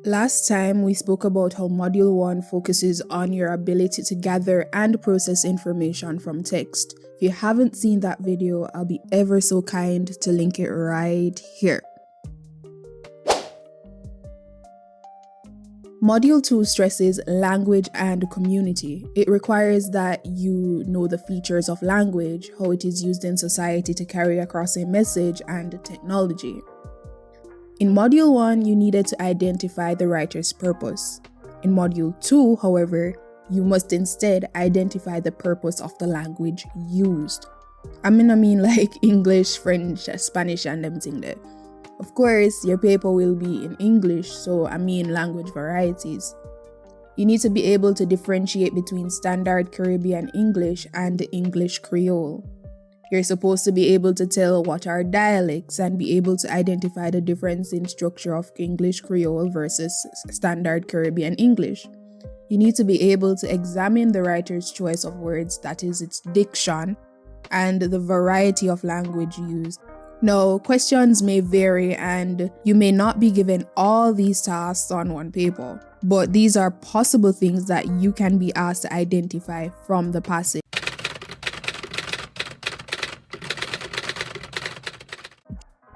Last time we spoke about how Module 1 focuses on your ability to gather and process information from text. If you haven't seen that video, I'll be ever so kind to link it right here. Module 2 stresses language and community. It requires that you know the features of language, how it is used in society to carry across a message, and technology. In Module 1, you needed to identify the writer's purpose. In Module 2, however, you must instead identify the purpose of the language used. I mean like English, French, Spanish, and them thing there. Of course, your paper will be in English, so I mean language varieties. You need to be able to differentiate between Standard Caribbean English and English Creole. You're supposed to be able to tell what are dialects and be able to identify the difference in structure of English Creole versus Standard Caribbean English. You need to be able to examine the writer's choice of words, that is, its diction, and the variety of language used. Now, questions may vary and you may not be given all these tasks on one paper, but these are possible things that you can be asked to identify from the passage.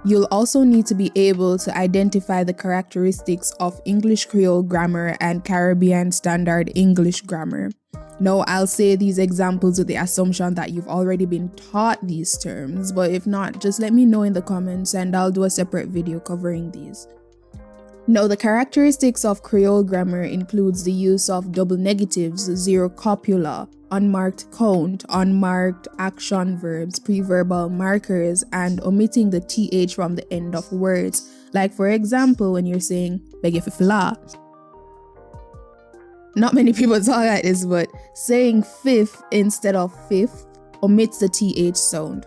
You'll also need to be able to identify the characteristics of English Creole grammar and Caribbean Standard English grammar. Now, I'll say these examples with the assumption that you've already been taught these terms, but if not, just let me know in the comments and I'll do a separate video covering these. Now, the characteristics of Creole grammar includes the use of double negatives, zero copula, unmarked count, unmarked action verbs, preverbal markers, and omitting the th from the end of words. Like for example, when you're saying beg if fla. Not many people talk like this, but saying fifth instead of fifth omits the th sound.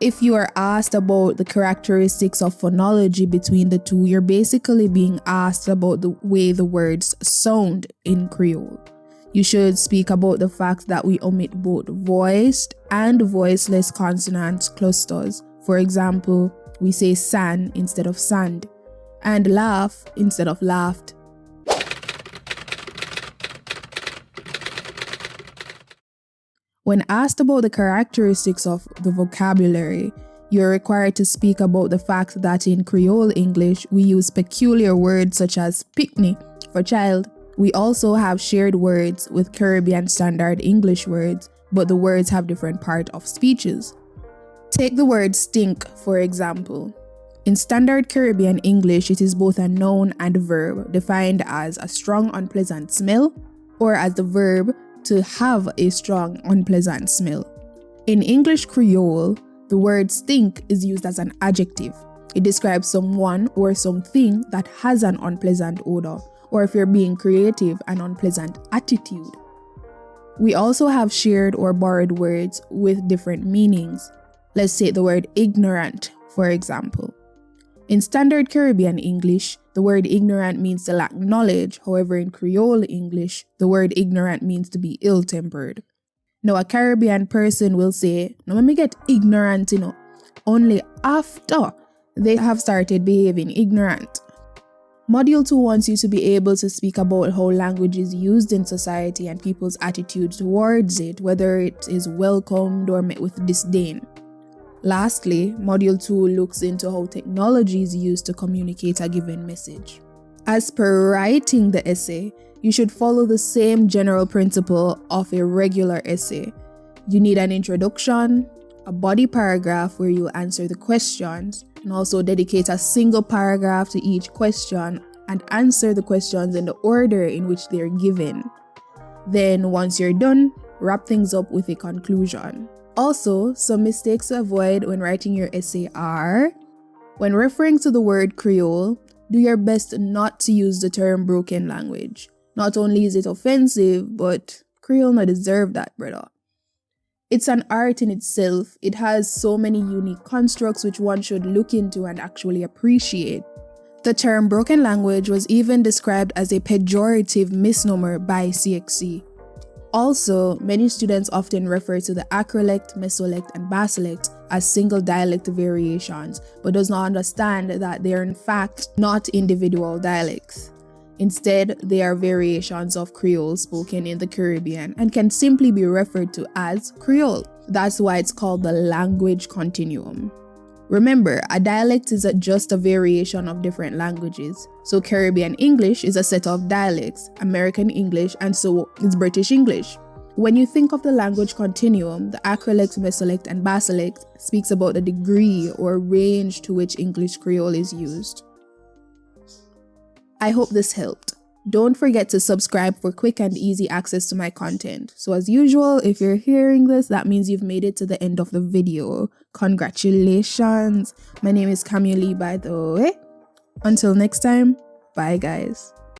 If you are asked about the characteristics of phonology between the two, you're basically being asked about the way the words sound in Creole. You should speak about the fact that we omit both voiced and voiceless consonant clusters. For example, we say san instead of sand, and laugh instead of laughed. When asked about the characteristics of the vocabulary, you're required to speak about the fact that in Creole English, we use peculiar words such as picnic for child. We also have shared words with Caribbean Standard English words, but the words have different part of speeches. Take the word stink, for example. In Standard Caribbean English, it is both a noun and verb, defined as a strong, unpleasant smell, or as the verb to have a strong, unpleasant smell. In English Creole, the word stink is used as an adjective. It describes someone or something that has an unpleasant odor, or if you're being creative, an unpleasant attitude. We also have shared or borrowed words with different meanings. Let's take the word ignorant, for example. In Standard Caribbean English, the word ignorant means to lack knowledge. However, in Creole English, the word ignorant means to be ill-tempered. Now, a Caribbean person will say, "No, let me get ignorant, only after they have started behaving ignorant." Module 2 wants you to be able to speak about how language is used in society and people's attitude towards it, whether it is welcomed or met with disdain. Lastly, Module 2 looks into how technology is used to communicate a given message. As per writing the essay, you should follow the same general principle of a regular essay. You need an introduction, a body paragraph where you answer the questions, and also dedicate a single paragraph to each question and answer the questions in the order in which they're given. Then, once you're done, wrap things up with a conclusion. Also, some mistakes to avoid when writing your essay are: when referring to the word Creole, do your best not to use the term broken language. Not only is it offensive, but Creole not deserve that, brother. It's an art in itself. It has so many unique constructs which one should look into and actually appreciate. The term broken language was even described as a pejorative misnomer by CXC. Also, many students often refer to the acrolect, mesolect, and basolect as single dialect variations, but does not understand that they are in fact not individual dialects. Instead, they are variations of Creole spoken in the Caribbean and can simply be referred to as Creole. That's why it's called the language continuum. Remember, a dialect is just a variation of different languages. So Caribbean English is a set of dialects, American English, and so is British English. When you think of the language continuum, the acrolect, mesolect, and basolect speaks about the degree or range to which English Creole is used. I hope this helped. Don't forget to subscribe for quick and easy access to my content. So as usual, if you're hearing this, that means you've made it to the end of the video. Congratulations! My name is Camille, by the way. Until next time, bye guys.